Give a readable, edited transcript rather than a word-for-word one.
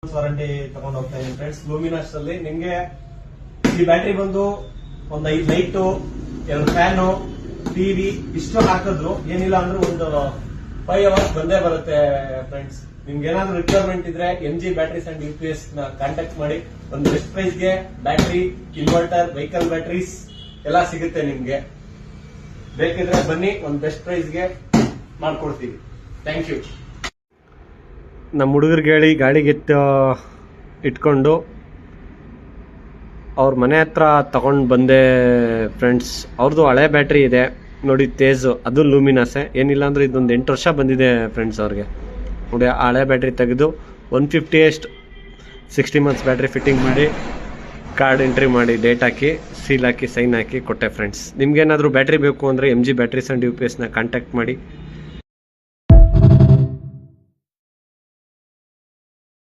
Warranty ತಗೊಂಡು ಹೋಗ್ತಾ ಇದೀನಿ ಫ್ರೆಂಡ್ಸ್. ಲೂಮಿನಸ್ ಅಲ್ಲಿ ನಿಮ್ಗೆ ಈ ಬ್ಯಾಟ್ರಿ ಬಂದು ಒಂದು 5 ಲೈಟು, 2 ಫ್ಯಾನು, ಟಿವಿ ಇಷ್ಟು ಹಾಕಿದ್ರು ಏನಿಲ್ಲ ಅಂದ್ರೆ ಒಂದು 5 ಅವರ್ಸ್ ಬಂದೇ ಬರುತ್ತೆ ಫ್ರೆಂಡ್ಸ್. ನಿಮ್ಗೆ ಏನಾದ್ರು ರಿಕ್ವೈರ್ಮೆಂಟ್ ಇದ್ರೆ MG ಬ್ಯಾಟ್ರೀಸ್ ಅಂಡ್ UPS ನ ಕಾಂಟ್ಯಾಕ್ಟ್ ಮಾಡಿ. ಒಂದು ಬೆಸ್ಟ್ ಪ್ರೈಸ್ ಗೆ ಬ್ಯಾಟ್ರಿ, ಇನ್ವರ್ಟರ್, ವೆಹಿಕಲ್ ಬ್ಯಾಟ್ರೀಸ್ ಎಲ್ಲ ಸಿಗುತ್ತೆ ನಿಮ್ಗೆ. ಬೇಕಿದ್ರೆ ಬನ್ನಿ, ಒಂದು ಬೆಸ್ಟ್ ಪ್ರೈಸ್ ಗೆ ಮಾಡ್ಕೊಡ್ತೀವಿ. Thank you. ನಮ್ಮ ಹುಡುಗರಿಗೆ ಹೇಳಿ ಗಾಡಿಗೆ ಇಟ್ಕೊಂಡು ಅವ್ರ ಮನೆ ಹತ್ರ ತಗೊಂಡು ಬಂದೆ ಫ್ರೆಂಡ್ಸ್. ಅವ್ರದ್ದು ಹಳೆ ಬ್ಯಾಟ್ರಿ ಇದೆ ನೋಡಿ, ತೇಜು, ಅದು ಲೂಮಿನಸ್ಸೇ. ಏನಿಲ್ಲ ಅಂದ್ರೆ ಇದೊಂದು 8 ವರ್ಷ ಬಂದಿದೆ ಫ್ರೆಂಡ್ಸ್ ಅವ್ರಿಗೆ. ನೋಡಿ ಹಳೆ ಬ್ಯಾಟ್ರಿ ತೆಗೆದು 150 ಎಷ್ಟು 60 ಮಂತ್ಸ್ ಬ್ಯಾಟ್ರಿ ಫಿಟ್ಟಿಂಗ್ ಮಾಡಿ, ಕಾರ್ಡ್ ಎಂಟ್ರಿ ಮಾಡಿ, ಡೇಟ್ ಹಾಕಿ, ಸೀಲ್ ಹಾಕಿ, ಸೈನ್ ಹಾಕಿ ಕೊಟ್ಟೆ ಫ್ರೆಂಡ್ಸ್. ನಿಮ್ಗೇನಾದರೂ ಬ್ಯಾಟ್ರಿ ಬೇಕು ಅಂದರೆ MG ಬ್ಯಾಟ್ರೀಸ್ ಆ್ಯಂಡ್ UPS ನ ಕಾಂಟ್ಯಾಕ್ಟ್ ಮಾಡಿ.